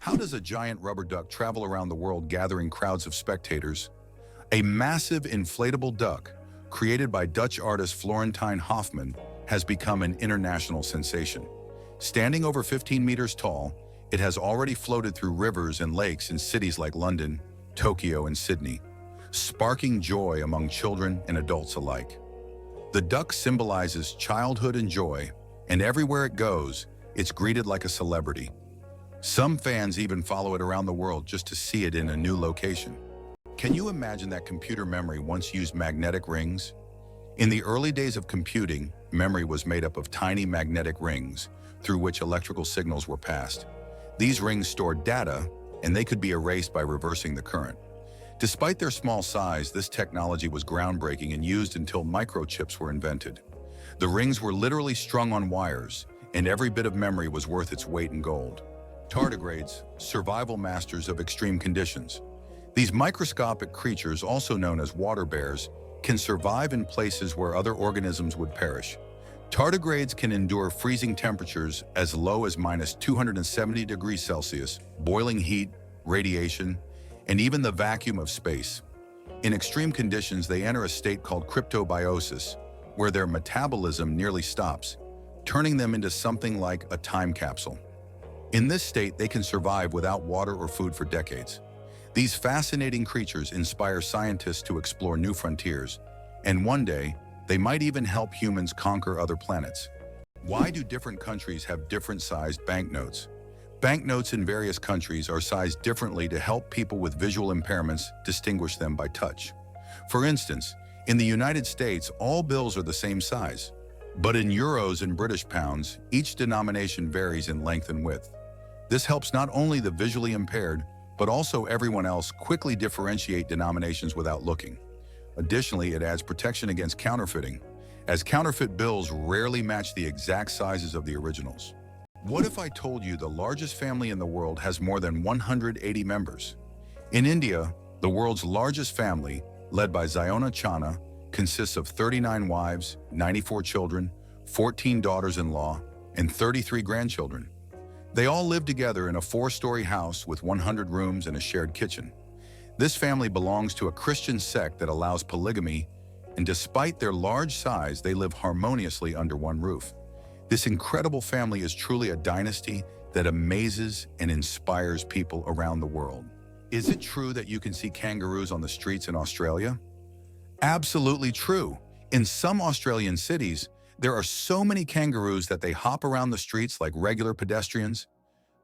How does a giant rubber duck travel around the world gathering crowds of spectators? A massive inflatable duck, created by Dutch artist Florentine Hofmann, has become an international sensation. Standing over 15 meters tall, it has already floated through rivers and lakes in cities like London, Tokyo, and Sydney, sparking joy among children and adults alike. The duck symbolizes childhood and joy, and everywhere it goes, it's greeted like a celebrity. Some fans even follow it around the world just to see it in a new location. Can you imagine that computer memory once used magnetic rings? In the early days of computing, memory was made up of tiny magnetic rings through which electrical signals were passed. These rings stored data, and they could be erased by reversing the current. Despite their small size, this technology was groundbreaking and used until microchips were invented. The rings were literally strung on wires, and every bit of memory was worth its weight in gold. Tardigrades, survival masters of extreme conditions. These microscopic creatures, also known as water bears, can survive in places where other organisms would perish. Tardigrades can endure freezing temperatures as low as -270 degrees Celsius, boiling heat, radiation, and even the vacuum of space. In extreme conditions, they enter a state called cryptobiosis, where their metabolism nearly stops, turning them into something like a time capsule. In this state, they can survive without water or food for decades. These fascinating creatures inspire scientists to explore new frontiers, and one day, they might even help humans conquer other planets. Why do different countries have different-sized banknotes? Banknotes in various countries are sized differently to help people with visual impairments distinguish them by touch. For instance, in the United States, all bills are the same size. But in euros and British pounds, each denomination varies in length and width. This helps not only the visually impaired, but also everyone else quickly differentiate denominations without looking. Additionally, it adds protection against counterfeiting, as counterfeit bills rarely match the exact sizes of the originals. What if I told you the largest family in the world has more than 180 members? In India, the world's largest family, led by Ziona Chana, consists of 39 wives, 94 children, 14 daughters-in-law, and 33 grandchildren. They all live together in a 4-story house with 100 rooms and a shared kitchen. This family belongs to a Christian sect that allows polygamy, and despite their large size, they live harmoniously under one roof. This incredible family is truly a dynasty that amazes and inspires people around the world. Is it true that you can see kangaroos on the streets in Australia? Absolutely true. In some Australian cities, there are so many kangaroos that they hop around the streets like regular pedestrians.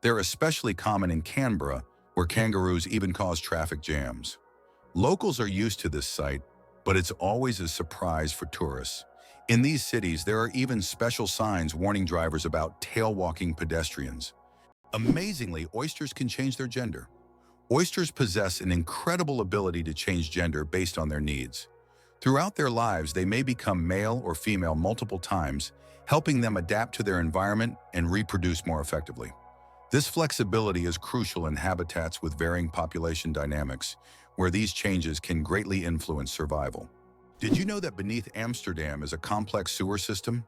They're especially common in Canberra, where kangaroos even cause traffic jams. Locals are used to this sight, but it's always a surprise for tourists. In these cities, there are even special signs warning drivers about tail-walking pedestrians. Amazingly, oysters can change their gender. Oysters possess an incredible ability to change gender based on their needs. Throughout their lives, they may become male or female multiple times, helping them adapt to their environment and reproduce more effectively. This flexibility is crucial in habitats with varying population dynamics, where these changes can greatly influence survival. Did you know that beneath Amsterdam is a complex sewer system?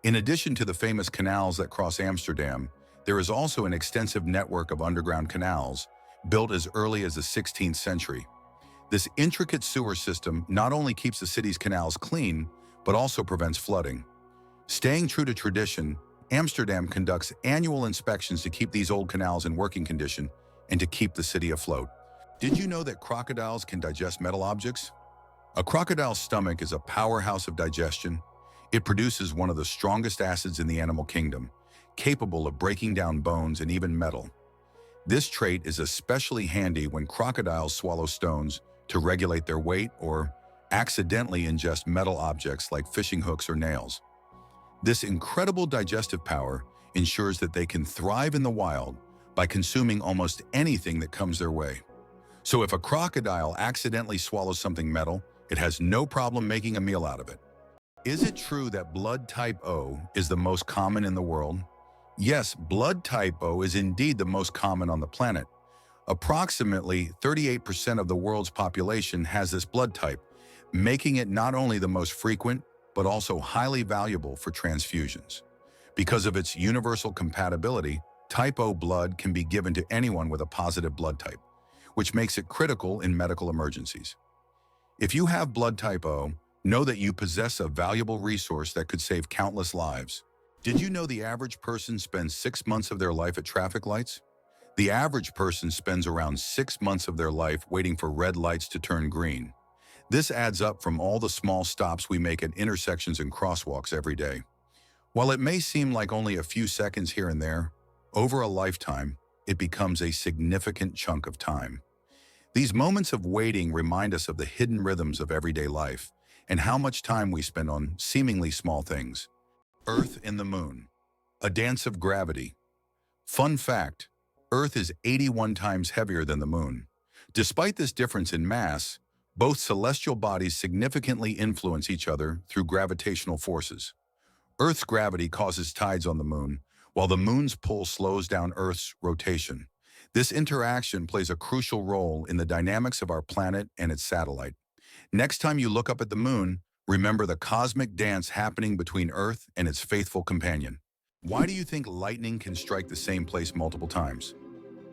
In addition to the famous canals that cross Amsterdam, there is also an extensive network of underground canals, built as early as the 16th century. This intricate sewer system not only keeps the city's canals clean, but also prevents flooding. Staying true to tradition, Amsterdam conducts annual inspections to keep these old canals in working condition and to keep the city afloat. Did you know that crocodiles can digest metal objects? A crocodile's stomach is a powerhouse of digestion. It produces one of the strongest acids in the animal kingdom, capable of breaking down bones and even metal. This trait is especially handy when crocodiles swallow stones to regulate their weight or accidentally ingest metal objects like fishing hooks or nails. This incredible digestive power ensures that they can thrive in the wild by consuming almost anything that comes their way. So if a crocodile accidentally swallows something metal, it has no problem making a meal out of it. Is it true that blood type O is the most common in the world? Yes, blood type O is indeed the most common on the planet. Approximately 38% of the world's population has this blood type, making it not only the most frequent, but also highly valuable for transfusions. Because of its universal compatibility, Type O blood can be given to anyone with a positive blood type, which makes it critical in medical emergencies. If you have blood type O, know that you possess a valuable resource that could save countless lives. Did you know the average person spends 6 months of their life at traffic lights? The average person spends around 6 months of their life waiting for red lights to turn green. This adds up from all the small stops we make at intersections and crosswalks every day. While it may seem like only a few seconds here and there, over a lifetime, it becomes a significant chunk of time. These moments of waiting remind us of the hidden rhythms of everyday life and how much time we spend on seemingly small things. Earth and the Moon, a dance of gravity. Fun fact, Earth is 81 times heavier than the Moon. Despite this difference in mass, both celestial bodies significantly influence each other through gravitational forces. Earth's gravity causes tides on the Moon, while the Moon's pull slows down Earth's rotation. This interaction plays a crucial role in the dynamics of our planet and its satellite. Next time you look up at the Moon, remember the cosmic dance happening between Earth and its faithful companion. Why do you think lightning can strike the same place multiple times?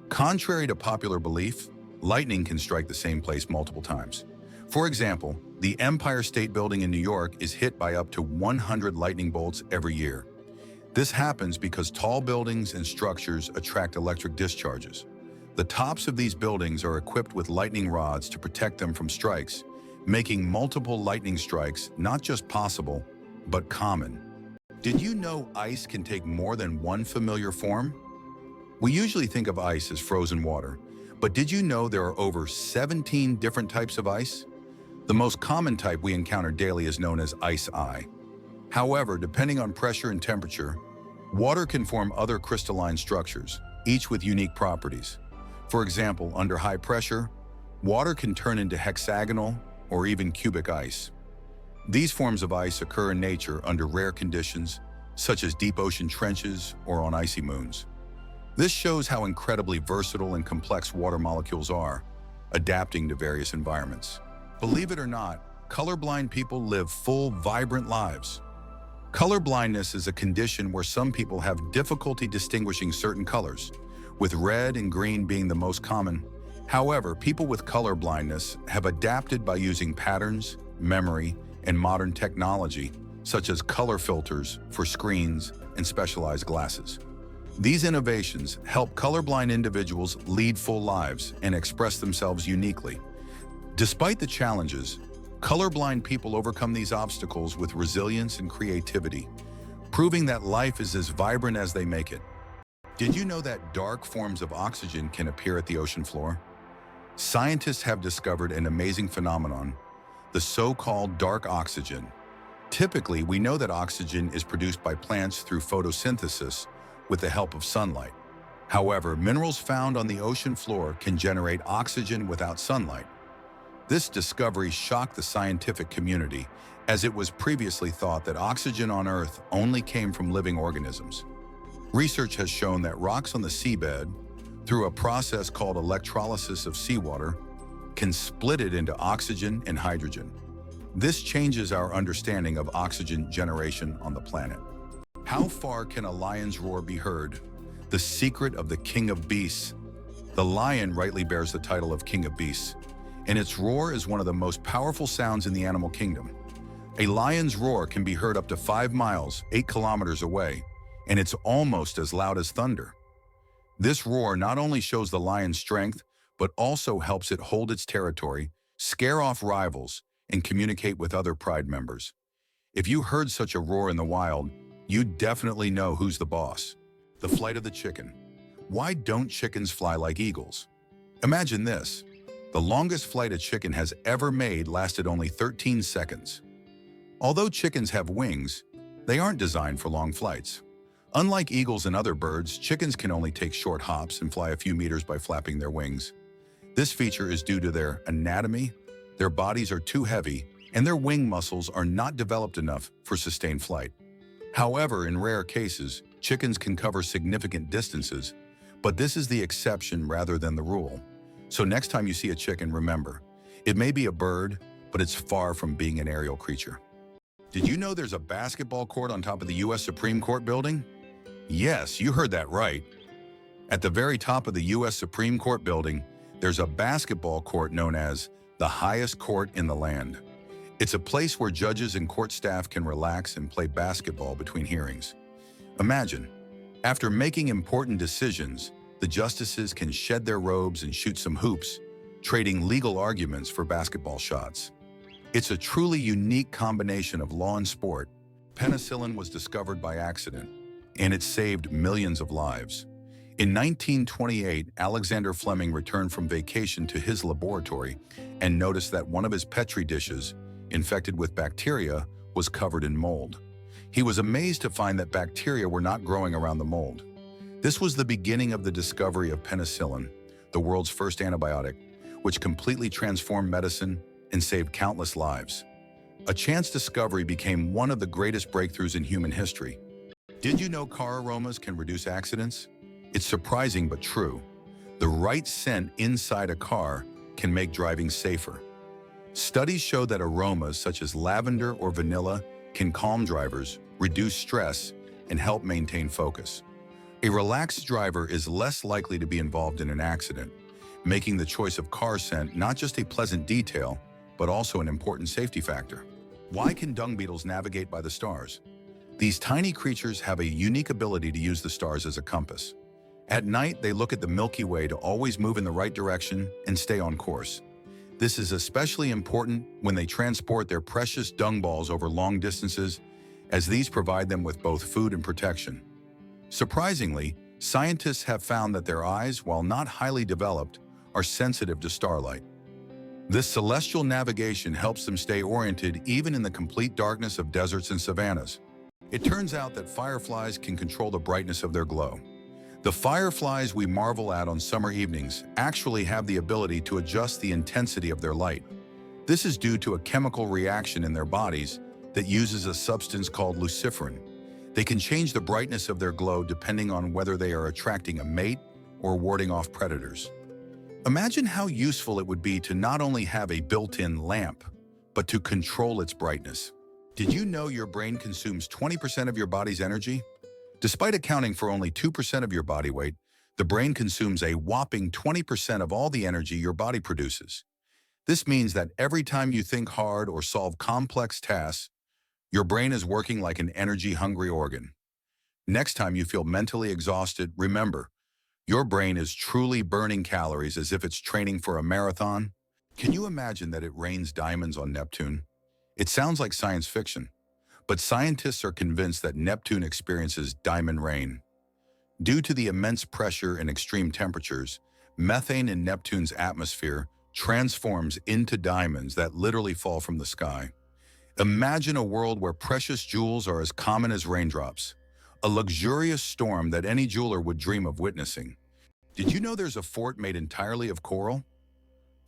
Contrary to popular belief, lightning can strike the same place multiple times. For example, the Empire State Building in New York is hit by up to 100 lightning bolts every year. This happens because tall buildings and structures attract electric discharges. The tops of these buildings are equipped with lightning rods to protect them from strikes, making multiple lightning strikes not just possible, but common. Did you know ice can take more than one familiar form? We usually think of ice as frozen water, but did you know there are over 17 different types of ice? The most common type we encounter daily is known as ice. However, depending on pressure and temperature, water can form other crystalline structures, each with unique properties. For example, under high pressure, water can turn into hexagonal or even cubic ice. These forms of ice occur in nature under rare conditions, such as deep ocean trenches or on icy moons. This shows how incredibly versatile and complex water molecules are, adapting to various environments. Believe it or not, colorblind people live full, vibrant lives. Colorblindness is a condition where some people have difficulty distinguishing certain colors, with red and green being the most common. However, people with color blindness have adapted by using patterns, memory, and modern technology, such as color filters for screens and specialized glasses. These innovations help colorblind individuals lead full lives and express themselves uniquely. Despite the challenges, colorblind people overcome these obstacles with resilience and creativity, proving that life is as vibrant as they make it. Did you know that dark forms of oxygen can appear at the ocean floor? Scientists have discovered an amazing phenomenon, the so-called dark oxygen. Typically, we know that oxygen is produced by plants through photosynthesis with the help of sunlight. However, minerals found on the ocean floor can generate oxygen without sunlight. This discovery shocked the scientific community, as it was previously thought that oxygen on Earth only came from living organisms. Research has shown that rocks on the seabed, through a process called electrolysis of seawater, can split it into oxygen and hydrogen. This changes our understanding of oxygen generation on the planet. How far can a lion's roar be heard? The secret of the king of beasts. The lion rightly bears the title of king of beasts, and its roar is one of the most powerful sounds in the animal kingdom. A lion's roar can be heard up to 5 miles, 8 kilometers away, and it's almost as loud as thunder. This roar not only shows the lion's strength, but also helps it hold its territory, scare off rivals, and communicate with other pride members. If you heard such a roar in the wild, you'd definitely know who's the boss. The flight of the chicken. Why don't chickens fly like eagles? Imagine this. The longest flight a chicken has ever made lasted only 13 seconds. Although chickens have wings, they aren't designed for long flights. Unlike eagles and other birds, chickens can only take short hops and fly a few meters by flapping their wings. This feature is due to their anatomy. Their bodies are too heavy, and their wing muscles are not developed enough for sustained flight. However, in rare cases, chickens can cover significant distances, but this is the exception rather than the rule. So next time you see a chicken, remember, it may be a bird, but it's far from being an aerial creature. Did you know there's a basketball court on top of the U.S. Supreme Court building? Yes, you heard that right. At the very top of the U.S. Supreme Court building, there's a basketball court known as the highest court in the land. It's a place where judges and court staff can relax and play basketball between hearings. Imagine, after making important decisions, the justices can shed their robes and shoot some hoops, trading legal arguments for basketball shots. It's a truly unique combination of law and sport. Penicillin was discovered by accident, and it saved millions of lives. In 1928, Alexander Fleming returned from vacation to his laboratory and noticed that one of his Petri dishes, infected with bacteria, was covered in mold. He was amazed to find that bacteria were not growing around the mold. This was the beginning of the discovery of penicillin, the world's first antibiotic, which completely transformed medicine and saved countless lives. A chance discovery became one of the greatest breakthroughs in human history. Did you know car aromas can reduce accidents? It's surprising but true. The right scent inside a car can make driving safer. Studies show that aromas such as lavender or vanilla can calm drivers, reduce stress, and help maintain focus. A relaxed driver is less likely to be involved in an accident, making the choice of car scent not just a pleasant detail, but also an important safety factor. Why can dung beetles navigate by the stars? These tiny creatures have a unique ability to use the stars as a compass. At night, they look at the Milky Way to always move in the right direction and stay on course. This is especially important when they transport their precious dung balls over long distances, as these provide them with both food and protection. Surprisingly, scientists have found that their eyes, while not highly developed, are sensitive to starlight. This celestial navigation helps them stay oriented even in the complete darkness of deserts and savannas. It turns out that fireflies can control the brightness of their glow. The fireflies we marvel at on summer evenings actually have the ability to adjust the intensity of their light. This is due to a chemical reaction in their bodies that uses a substance called luciferin. They can change the brightness of their glow depending on whether they are attracting a mate or warding off predators. Imagine how useful it would be to not only have a built-in lamp, but to control its brightness. Did you know your brain consumes 20% of your body's energy? Despite accounting for only 2% of your body weight, the brain consumes a whopping 20% of all the energy your body produces. This means that every time you think hard or solve complex tasks, your brain is working like an energy-hungry organ. Next time you feel mentally exhausted, remember, your brain is truly burning calories as if it's training for a marathon. Can you imagine that it rains diamonds on Neptune? It sounds like science fiction, but scientists are convinced that Neptune experiences diamond rain. Due to the immense pressure and extreme temperatures, methane in Neptune's atmosphere transforms into diamonds that literally fall from the sky. Imagine a world where precious jewels are as common as raindrops, a luxurious storm that any jeweler would dream of witnessing. Did you know there's a fort made entirely of coral?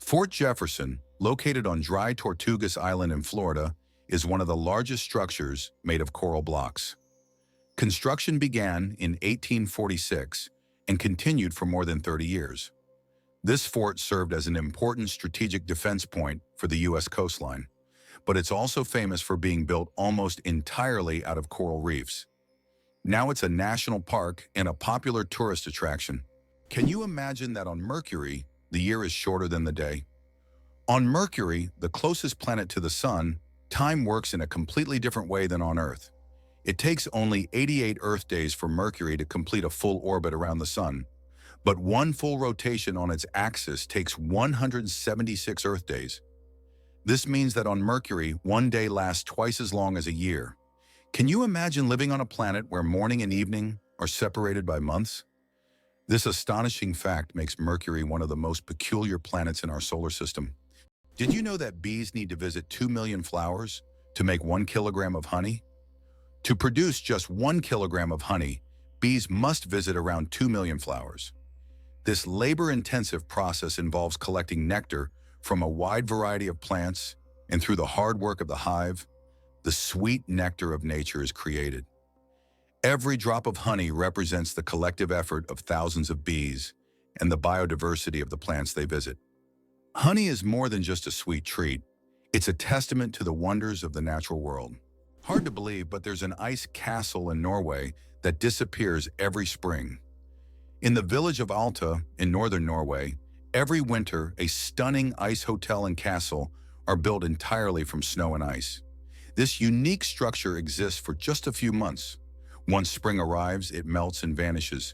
Fort Jefferson, located on dry Tortugas Island in Florida, is one of the largest structures made of coral blocks. Construction began in 1846 and continued for more than 30 years. This fort served as an important strategic defense point for the U.S. coastline, but it's also famous for being built almost entirely out of coral reefs. Now it's a national park and a popular tourist attraction. Can you imagine that on Mercury, the year is shorter than the day? On Mercury, the closest planet to the Sun, time works in a completely different way than on Earth. It takes only 88 Earth days for Mercury to complete a full orbit around the Sun, but one full rotation on its axis takes 176 Earth days. This means that on Mercury, one day lasts twice as long as a year. Can you imagine living on a planet where morning and evening are separated by months? This astonishing fact makes Mercury one of the most peculiar planets in our solar system. Did you know that bees need to visit 2 million flowers to make 1 kilogram of honey? To produce just 1 kilogram of honey, bees must visit around 2 million flowers. This labor-intensive process involves collecting nectar from a wide variety of plants, and through the hard work of the hive, the sweet nectar of nature is created. Every drop of honey represents the collective effort of thousands of bees and the biodiversity of the plants they visit. Honey is more than just a sweet treat. It's a testament to the wonders of the natural world. Hard to believe, but there's an ice castle in Norway that disappears every spring. In the village of Alta in northern Norway, every winter a stunning ice hotel and castle are built entirely from snow and ice. This unique structure exists for just a few months. Once spring arrives, it melts and vanishes.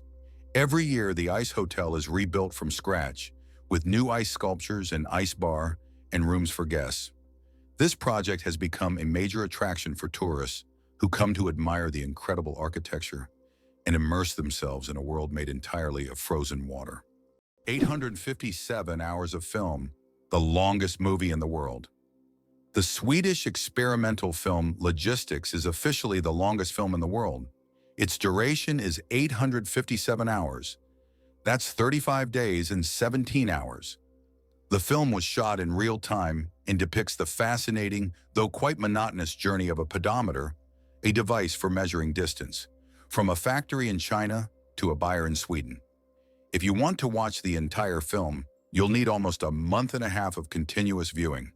Every year, the ice hotel is rebuilt from scratch, with new ice sculptures, an ice bar, and rooms for guests. This project has become a major attraction for tourists who come to admire the incredible architecture and immerse themselves in a world made entirely of frozen water. 857 hours of film, the longest movie in the world. The Swedish experimental film Logistics is officially the longest film in the world. Its duration is 857 hours. That's 35 days and 17 hours. The film was shot in real time and depicts the fascinating, though quite monotonous journey of a pedometer, a device for measuring distance, from a factory in China to a buyer in Sweden. If you want to watch the entire film, you'll need almost a month and a half of continuous viewing.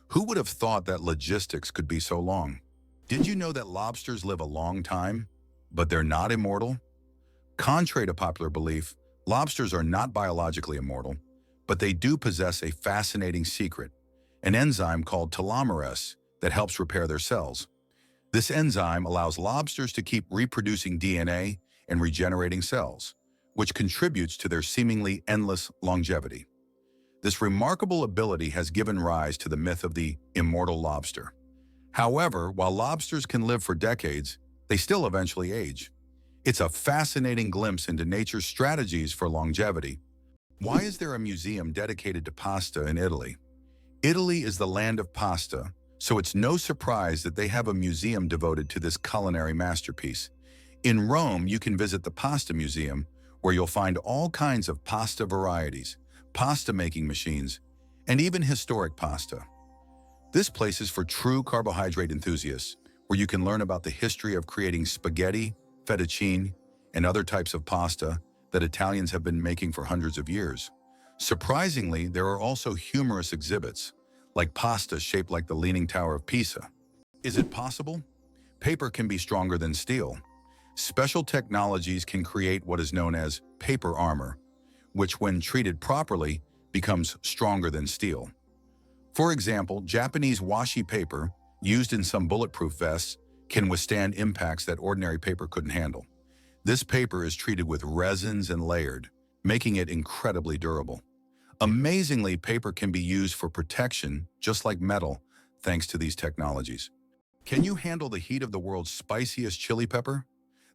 Who would have thought that logistics could be so long? Did you know that lobsters live a long time, but they're not immortal? Contrary to popular belief, lobsters are not biologically immortal, but they do possess a fascinating secret, an enzyme called telomerase that helps repair their cells. This enzyme allows lobsters to keep reproducing DNA and regenerating cells, which contributes to their seemingly endless longevity. This remarkable ability has given rise to the myth of the immortal lobster. However, while lobsters can live for decades, they still eventually age. It's a fascinating glimpse into nature's strategies for longevity. Why is there a museum dedicated to pasta in Italy? Italy is the land of pasta, so it's no surprise that they have a museum devoted to this culinary masterpiece. In Rome, you can visit the Pasta Museum, where you'll find all kinds of pasta varieties, pasta-making machines, and even historic pasta. This place is for true carbohydrate enthusiasts, where you can learn about the history of creating spaghetti, fettuccine, and other types of pasta that Italians have been making for hundreds of years. Surprisingly, there are also humorous exhibits, like pasta shaped like the Leaning Tower of Pisa. Is it possible? Paper can be stronger than steel. Special technologies can create what is known as paper armor, which when treated properly becomes stronger than steel. For example, Japanese washi paper, used in some bulletproof vests, can withstand impacts that ordinary paper couldn't handle. This paper is treated with resins and layered, making it incredibly durable. Amazingly, paper can be used for protection, just like metal, thanks to these technologies. Can you handle the heat of the world's spiciest chili pepper?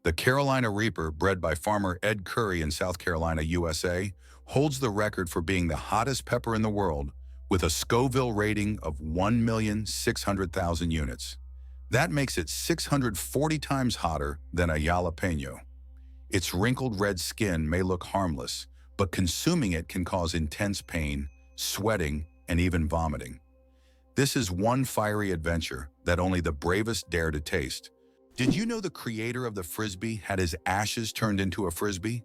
The Carolina Reaper, bred by farmer Ed Curry in South Carolina, USA, holds the record for being the hottest pepper in the world, with a Scoville rating of 1,600,000 units. That makes it 640 times hotter than a jalapeno. Its wrinkled red skin may look harmless, but consuming it can cause intense pain, sweating, and even vomiting. This is one fiery adventure that only the bravest dare to taste. Did you know the creator of the Frisbee had his ashes turned into a Frisbee?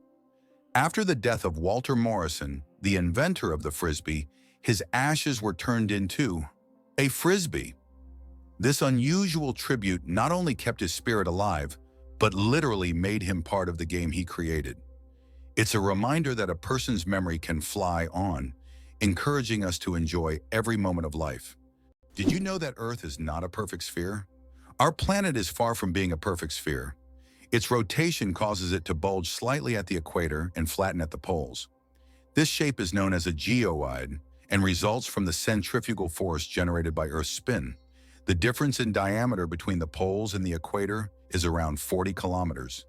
After the death of Walter Morrison, the inventor of the Frisbee, his ashes were turned into a Frisbee. This unusual tribute not only kept his spirit alive, but literally made him part of the game he created. It's a reminder that a person's memory can fly on, encouraging us to enjoy every moment of life. Did you know that Earth is not a perfect sphere? Our planet is far from being a perfect sphere. Its rotation causes it to bulge slightly at the equator and flatten at the poles. This shape is known as a geoid and results from the centrifugal force generated by Earth's spin. The difference in diameter between the poles and the equator is around 40 kilometers.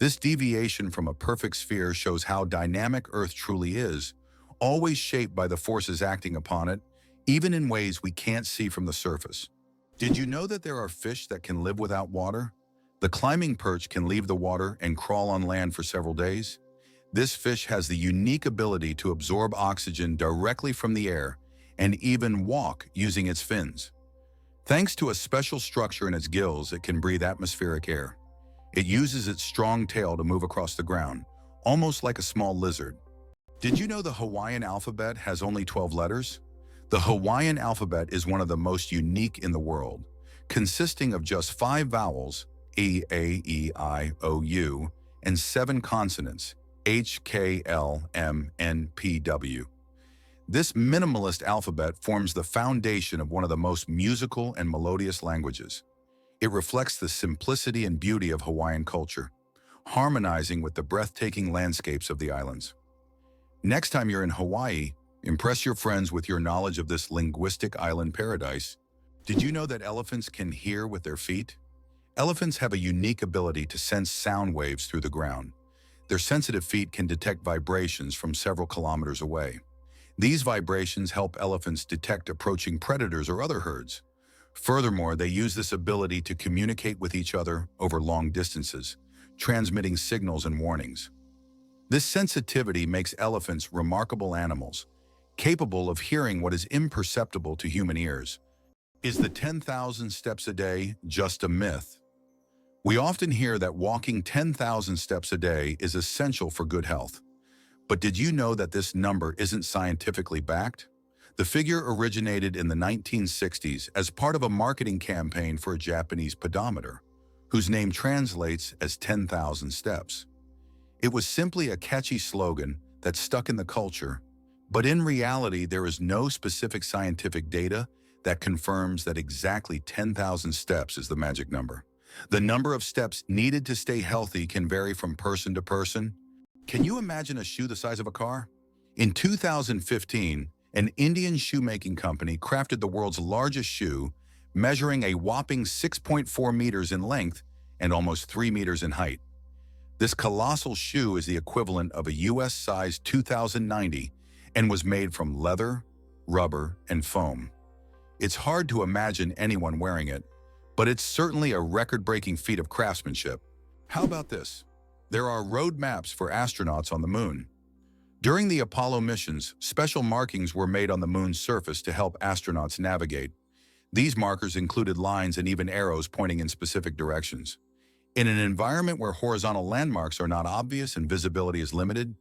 This deviation from a perfect sphere shows how dynamic Earth truly is, always shaped by the forces acting upon it, even in ways we can't see from the surface. Did you know that there are fish that can live without water? The climbing perch can leave the water and crawl on land for several days. This fish has the unique ability to absorb oxygen directly from the air and even walk using its fins. Thanks to a special structure in its gills, it can breathe atmospheric air. It uses its strong tail to move across the ground, almost like a small lizard. Did you know the Hawaiian alphabet has only 12 letters? The Hawaiian alphabet is one of the most unique in the world, consisting of just 5 vowels, E, A, E, I, O, U, and 7 consonants, HKLMNPW. This minimalist alphabet forms the foundation of one of the most musical and melodious languages. It reflects the simplicity and beauty of Hawaiian culture, harmonizing with the breathtaking landscapes of the islands. Next time you're in Hawaii, impress your friends with your knowledge of this linguistic island paradise. Did you know that elephants can hear with their feet? Elephants have a unique ability to sense sound waves through the ground. Their sensitive feet can detect vibrations from several kilometers away. These vibrations help elephants detect approaching predators or other herds. Furthermore, they use this ability to communicate with each other over long distances, transmitting signals and warnings. This sensitivity makes elephants remarkable animals, capable of hearing what is imperceptible to human ears. Is the 10,000 steps a day just a myth? We often hear that walking 10,000 steps a day is essential for good health. But did you know that this number isn't scientifically backed? The figure originated in the 1960s as part of a marketing campaign for a Japanese pedometer, whose name translates as 10,000 steps. It was simply a catchy slogan that stuck in the culture, but in reality there is no specific scientific data that confirms that exactly 10,000 steps is the magic number. The number of steps needed to stay healthy can vary from person to person. Can you imagine a shoe the size of a car? In 2015, an Indian shoemaking company crafted the world's largest shoe, measuring a whopping 6.4 meters in length and almost 3 meters in height. This colossal shoe is the equivalent of a US size 2090 and was made from leather, rubber, and foam. It's hard to imagine anyone wearing it, but it's certainly a record-breaking feat of craftsmanship. How about this? There are road maps for astronauts on the moon. During the Apollo missions, special markings were made on the moon's surface to help astronauts navigate. These markers included lines and even arrows pointing in specific directions. In an environment where horizontal landmarks are not obvious and visibility is limited,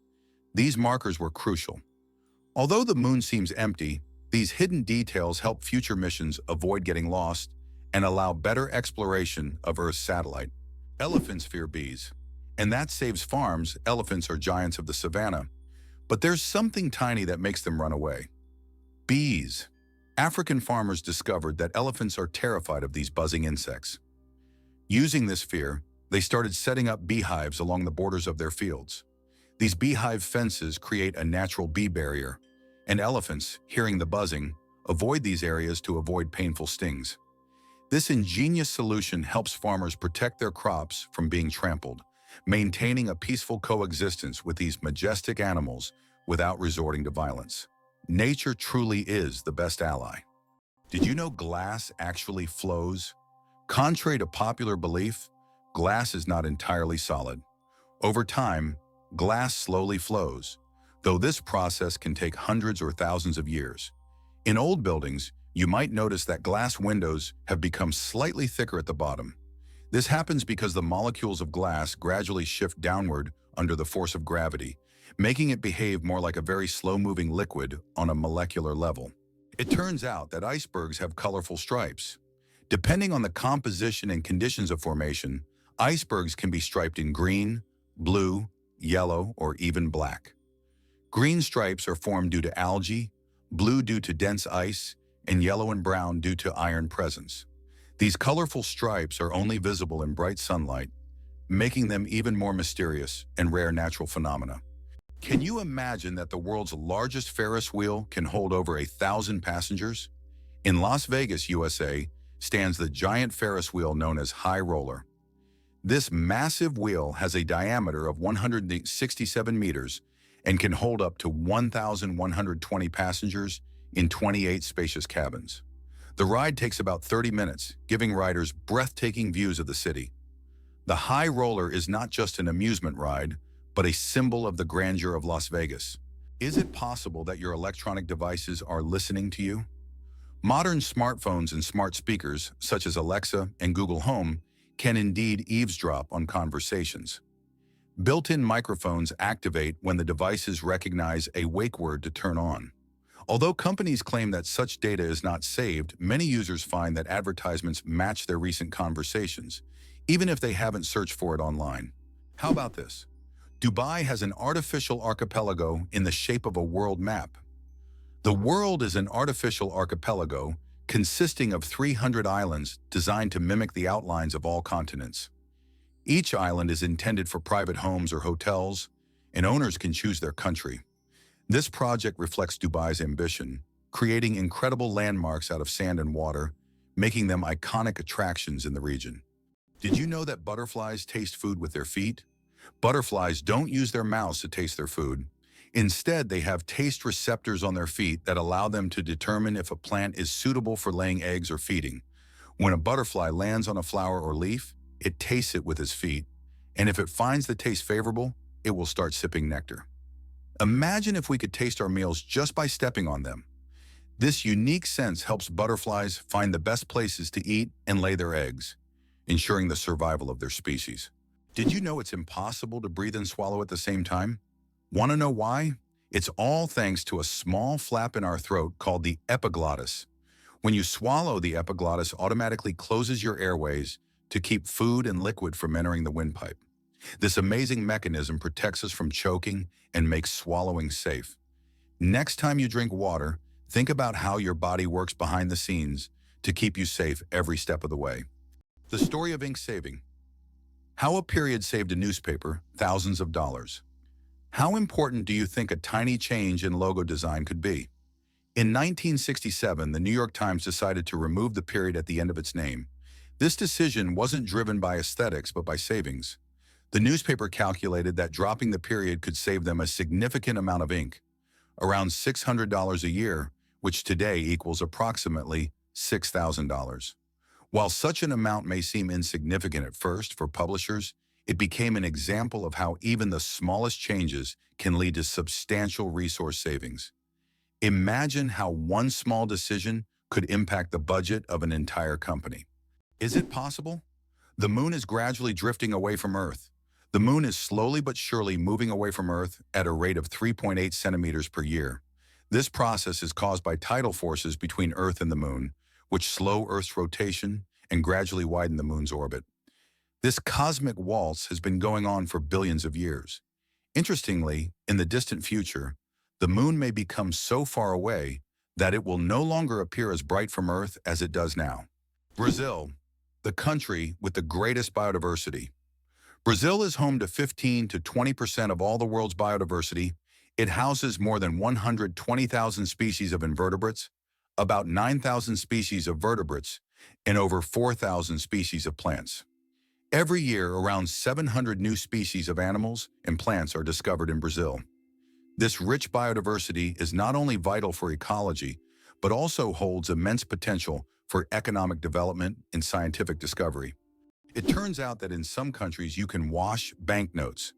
these markers were crucial. Although the moon seems empty, these hidden details help future missions avoid getting lost and allow better exploration of Earth's satellite. Elephants fear bees, and that saves farms. Elephants are giants of the savannah, but there's something tiny that makes them run away. Bees. African farmers discovered that elephants are terrified of these buzzing insects. Using this fear, they started setting up beehives along the borders of their fields. These beehive fences create a natural bee barrier, and elephants, hearing the buzzing, avoid these areas to avoid painful stings. This ingenious solution helps farmers protect their crops from being trampled, maintaining a peaceful coexistence with these majestic animals without resorting to violence. Nature truly is the best ally. Did you know glass actually flows? Contrary to popular belief, glass is not entirely solid. Over time, glass slowly flows, though this process can take hundreds or thousands of years. In old buildings, you might notice that glass windows have become slightly thicker at the bottom. This happens because the molecules of glass gradually shift downward under the force of gravity, making it behave more like a very slow-moving liquid on a molecular level. It turns out that icebergs have colorful stripes. Depending on the composition and conditions of formation, icebergs can be striped in green, blue, yellow, or even black. Green stripes are formed due to algae, blue due to dense ice, and yellow and brown due to iron presence. These colorful stripes are only visible in bright sunlight, making them even more mysterious and rare natural phenomena. Can you imagine that the world's largest Ferris wheel can hold over 1,000 passengers? In Las Vegas, USA, stands the giant Ferris wheel known as High Roller. This massive wheel has a diameter of 167 meters and can hold up to 1,120 passengers in 28 spacious cabins. The ride takes about 30 minutes, giving riders breathtaking views of the city. The High Roller is not just an amusement ride, but a symbol of the grandeur of Las Vegas. Is it possible that your electronic devices are listening to you? Modern smartphones and smart speakers, such as Alexa and Google Home, can indeed eavesdrop on conversations. Built-in microphones activate when the devices recognize a wake word to turn on. Although companies claim that such data is not saved, many users find that advertisements match their recent conversations, even if they haven't searched for it online. How about this? Dubai has an artificial archipelago in the shape of a world map. The world is an artificial archipelago consisting of 300 islands designed to mimic the outlines of all continents. Each island is intended for private homes or hotels, and owners can choose their country. This project reflects Dubai's ambition, creating incredible landmarks out of sand and water, making them iconic attractions in the region. Did you know that butterflies taste food with their feet? Butterflies don't use their mouths to taste their food. Instead, they have taste receptors on their feet that allow them to determine if a plant is suitable for laying eggs or feeding. When a butterfly lands on a flower or leaf, it tastes it with its feet, and if it finds the taste favorable, it will start sipping nectar. Imagine if we could taste our meals just by stepping on them. This unique sense helps butterflies find the best places to eat and lay their eggs, ensuring the survival of their species. Did you know it's impossible to breathe and swallow at the same time? Want to know why? It's all thanks to a small flap in our throat called the epiglottis. When you swallow, the epiglottis automatically closes your airways to keep food and liquid from entering the windpipe. This amazing mechanism protects us from choking and makes swallowing safe. Next time you drink water, think about how your body works behind the scenes to keep you safe every step of the way. The story of ink saving. How a period saved a newspaper thousands of dollars. How important do you think a tiny change in logo design could be? In 1967, the New York Times decided to remove the period at the end of its name. This decision wasn't driven by aesthetics, but by savings. The newspaper calculated that dropping the period could save them a significant amount of ink, around $600 a year, which today equals approximately $6,000. While such an amount may seem insignificant at first for publishers, it became an example of how even the smallest changes can lead to substantial resource savings. Imagine how one small decision could impact the budget of an entire company. Is it possible? The moon is gradually drifting away from Earth. The moon is slowly but surely moving away from Earth at a rate of 3.8 centimeters per year. This process is caused by tidal forces between Earth and the moon, which slow Earth's rotation and gradually widen the moon's orbit. This cosmic waltz has been going on for billions of years. Interestingly, in the distant future, the moon may become so far away that it will no longer appear as bright from Earth as it does now. Brazil, the country with the greatest biodiversity. Brazil is home to 15 to 20% of all the world's biodiversity. It houses more than 120,000 species of invertebrates, about 9,000 species of vertebrates, and over 4,000 species of plants. Every year, around 700 new species of animals and plants are discovered in Brazil. This rich biodiversity is not only vital for ecology, but also holds immense potential for economic development and scientific discovery. It turns out that in some countries you can wash banknotes.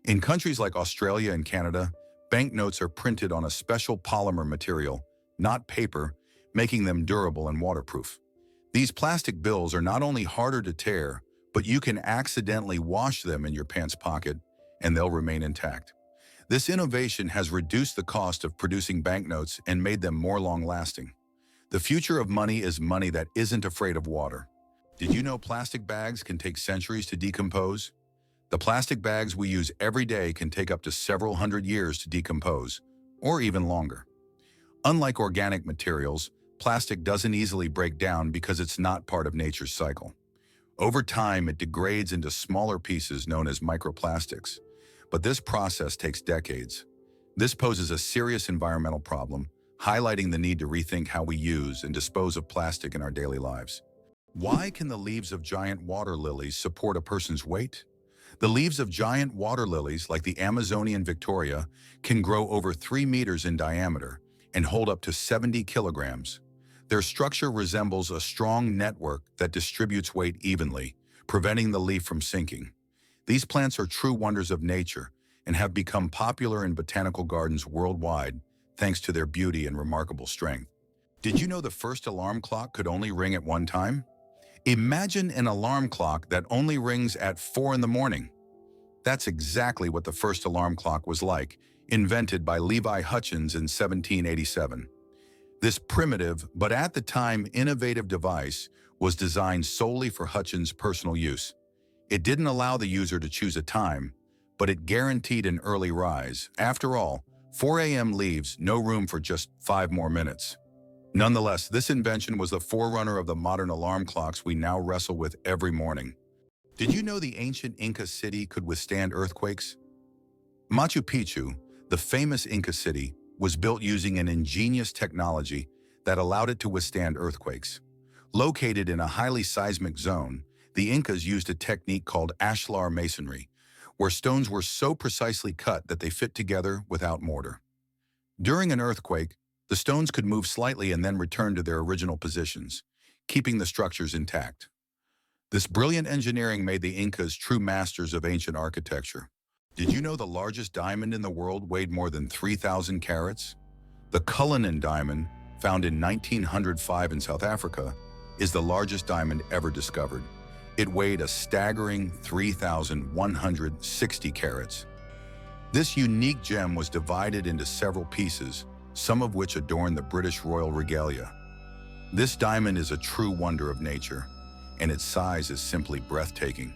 In countries like Australia and Canada, banknotes are printed on a special polymer material, not paper, making them durable and waterproof. These plastic bills are not only harder to tear, but you can accidentally wash them in your pants pocket and they'll remain intact. This innovation has reduced the cost of producing banknotes and made them more long-lasting. The future of money is money that isn't afraid of water. Did you know plastic bags can take centuries to decompose? The plastic bags we use every day can take up to several hundred years to decompose, or even longer. Unlike organic materials, plastic doesn't easily break down because it's not part of nature's cycle. Over time, it degrades into smaller pieces known as microplastics, but this process takes decades. This poses a serious environmental problem, highlighting the need to rethink how we use and dispose of plastic in our daily lives. Why can the leaves of giant water lilies support a person's weight? The leaves of giant water lilies, like the Amazonian Victoria, can grow over 3 meters in diameter and hold up to 70 kilograms. Their structure resembles a strong network that distributes weight evenly, preventing the leaf from sinking. These plants are true wonders of nature and have become popular in botanical gardens worldwide, thanks to their beauty and remarkable strength. Did you know the first alarm clock could only ring at one time? Imagine an alarm clock that only rings at 4 in the morning. That's exactly what the first alarm clock was like, invented by Levi Hutchins in 1787. This primitive, but at the time innovative device was designed solely for Hutchins' personal use. It didn't allow the user to choose a time, but it guaranteed an early rise. After all, 4 a.m. leaves no room for just 5 more minutes. Nonetheless, this invention was the forerunner of the modern alarm clocks we now wrestle with every morning. Did you know the ancient Inca city could withstand earthquakes? Machu Picchu, the famous Inca city, was built using an ingenious technology that allowed it to withstand earthquakes. Located in a highly seismic zone, the Incas used a technique called ashlar masonry, where stones were so precisely cut that they fit together without mortar. During an earthquake, the stones could move slightly and then return to their original positions, keeping the structures intact. This brilliant engineering made the Incas true masters of ancient architecture. Did you know the largest diamond in the world weighed more than 3,000 carats? The Cullinan diamond, found in 1905 in South Africa, is the largest diamond ever discovered. It weighed a staggering 3,160 carats. This unique gem was divided into several pieces, some of which adorn the British royal regalia. This diamond is a true wonder of nature, and its size is simply breathtaking.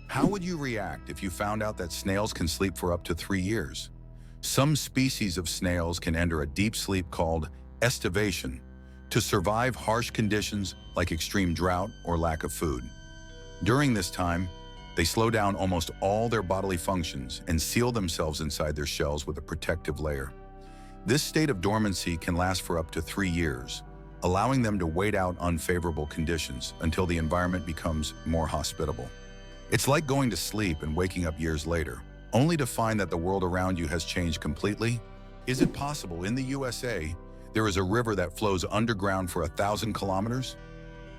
How would you react if you found out that snails can sleep for up to 3 years? Some species of snails can enter a deep sleep called estivation to survive harsh conditions like extreme drought or lack of food. During this time, they slow down almost all their bodily functions and seal themselves inside their shells with a protective layer. This state of dormancy can last for up to 3 years, allowing them to wait out unfavorable conditions until the environment becomes more hospitable. It's like going to sleep and waking up years later, only to find that the world around you has changed completely. Is it possible? In the USA, there is a river that flows underground for 1,000 kilometers?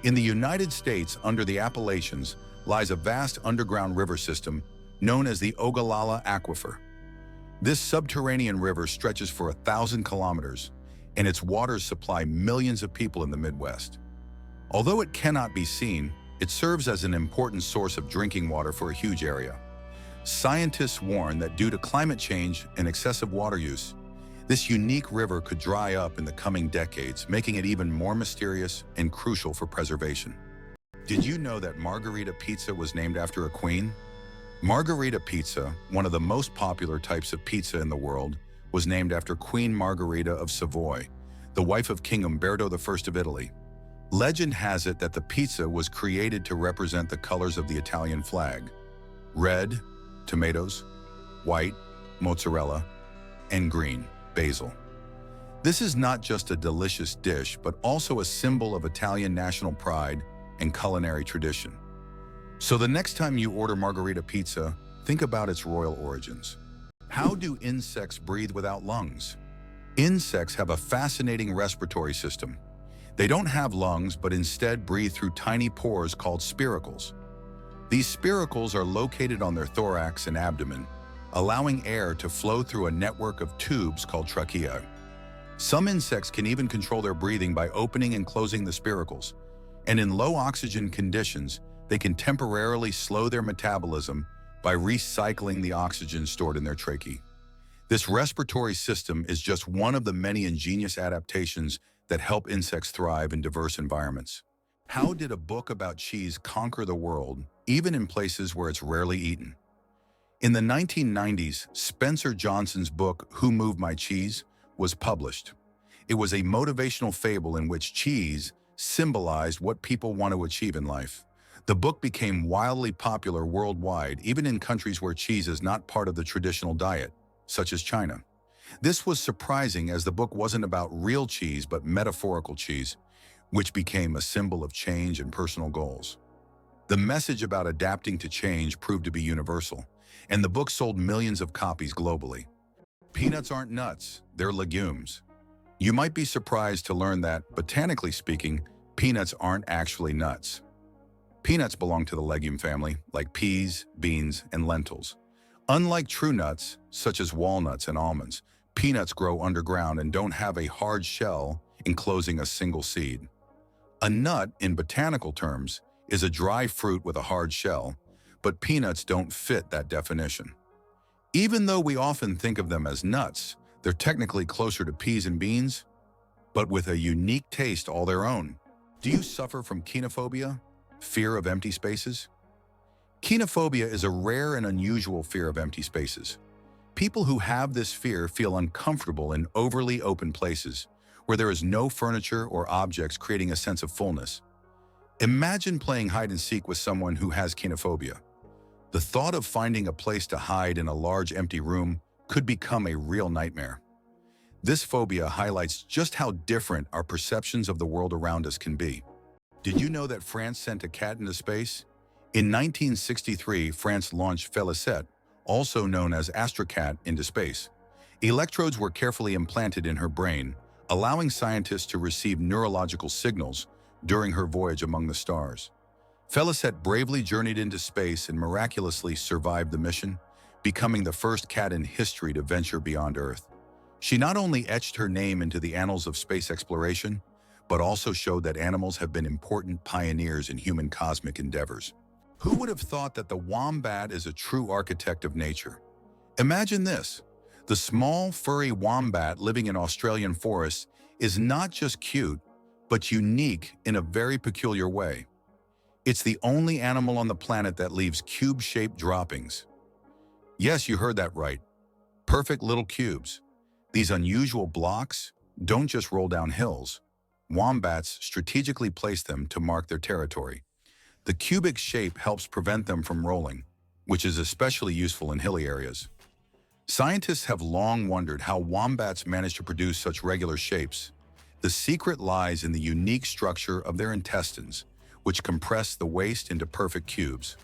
In the United States, under the Appalachians, lies a vast underground river system known as the Ogallala Aquifer. This subterranean river stretches for 1,000 kilometers, and its waters supply millions of people in the Midwest. Although it cannot be seen, it serves as an important source of drinking water for a huge area. Scientists warn that due to climate change and excessive water use, this unique river could dry up in the coming decades, making it even more mysterious and crucial for preservation. Did you know that Margherita pizza was named after a queen? Margherita pizza, one of the most popular types of pizza in the world, was named after Queen Margherita of Savoy, the wife of King Umberto I of Italy. Legend has it that the pizza was created to represent the colors of the Italian flag: red, tomatoes; white, mozzarella; and green, basil. This is not just a delicious dish, but also a symbol of Italian national pride and culinary tradition. So the next time you order Margherita pizza, think about its royal origins. How do insects breathe without lungs? Insects have a fascinating respiratory system. They don't have lungs, but instead breathe through tiny pores called spiracles. These spiracles are located on their thorax and abdomen, allowing air to flow through a network of tubes called tracheae. Some insects can even control their breathing by opening and closing the spiracles, and in low oxygen conditions, they can temporarily slow their metabolism by recycling the oxygen stored in their tracheae. This respiratory system is just one of the many ingenious adaptations that help insects thrive in diverse environments. How did a book about cheese conquer the world, even in places where it's rarely eaten? In the 1990s, Spencer Johnson's book, Who Moved My Cheese, was published. It was a motivational fable in which cheese symbolized what people want to achieve in life. The book became wildly popular worldwide, even in countries where cheese is not part of the traditional diet, such as China. This was surprising, as the book wasn't about real cheese but metaphorical cheese, which became a symbol of change and personal goals. The message about adapting to change proved to be universal, and the book sold millions of copies globally. Peanuts aren't nuts, they're legumes. You might be surprised to learn that, botanically speaking, peanuts aren't actually nuts. Peanuts belong to the legume family, like peas, beans, and lentils. Unlike true nuts, such as walnuts and almonds, peanuts grow underground and don't have a hard shell enclosing a single seed. A nut, in botanical terms, is a dry fruit with a hard shell, but peanuts don't fit that definition. Even though we often think of them as nuts, they're technically closer to peas and beans, but with a unique taste all their own. Do you suffer from kenophobia, fear of empty spaces? Kenophobia is a rare and unusual fear of empty spaces. People who have this fear feel uncomfortable in overly open places, where there is no furniture or objects, creating a sense of fullness. Imagine playing hide-and-seek with someone who has kenophobia. The thought of finding a place to hide in a large empty room could become a real nightmare. This phobia highlights just how different our perceptions of the world around us can be. Did you know that France sent a cat into space? In 1963, France launched Ferris, also known as Astrocat, into space. Electrodes were carefully implanted in her brain, allowing scientists to receive neurological signals during her voyage among the stars. Ferris bravely journeyed into space and miraculously survived the mission, becoming the first cat in history to venture beyond Earth. She not only etched her name into the annals of space exploration, but also showed that animals have been important pioneers in human cosmic endeavors. Who would have thought that the wombat is a true architect of nature? Imagine this. The small, furry wombat living in Australian forests is not just cute, but unique in a very peculiar way. It's the only animal on the planet that leaves cube-shaped droppings. Yes, you heard that right. Perfect little cubes. These unusual blocks don't just roll down hills. Wombats strategically place them to mark their territory. The cubic shape helps prevent them from rolling, which is especially useful in hilly areas. Scientists have long wondered how wombats manage to produce such regular shapes. The secret lies in the unique structure of their intestines, which compress the waste into perfect cubes.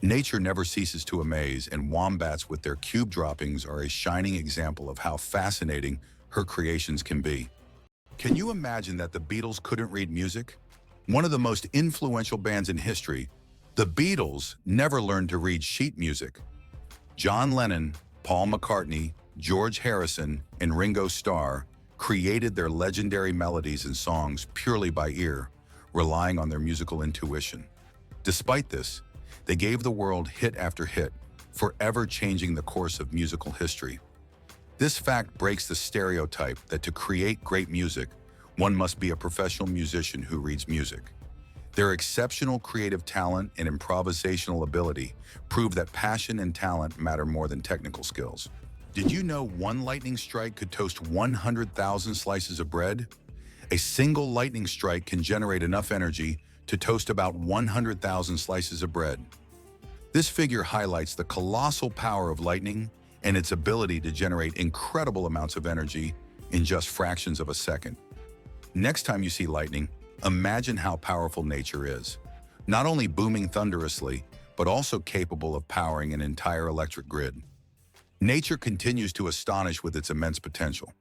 Nature never ceases to amaze, and wombats with their cube droppings are a shining example of how fascinating her creations can be. Can you imagine that the Beatles couldn't read music? One of the most influential bands in history, the Beatles never learned to read sheet music. John Lennon, Paul McCartney, George Harrison, and Ringo Starr created their legendary melodies and songs purely by ear, relying on their musical intuition. Despite this, they gave the world hit after hit, forever changing the course of musical history. This fact breaks the stereotype that to create great music, one must be a professional musician who reads music. Their exceptional creative talent and improvisational ability prove that passion and talent matter more than technical skills. Did you know one lightning strike could toast 100,000 slices of bread? A single lightning strike can generate enough energy to toast about 100,000 slices of bread. This figure highlights the colossal power of lightning and its ability to generate incredible amounts of energy in just fractions of a second. Next time you see lightning, imagine how powerful nature is, not only booming thunderously, but also capable of powering an entire electric grid. Nature continues to astonish with its immense potential.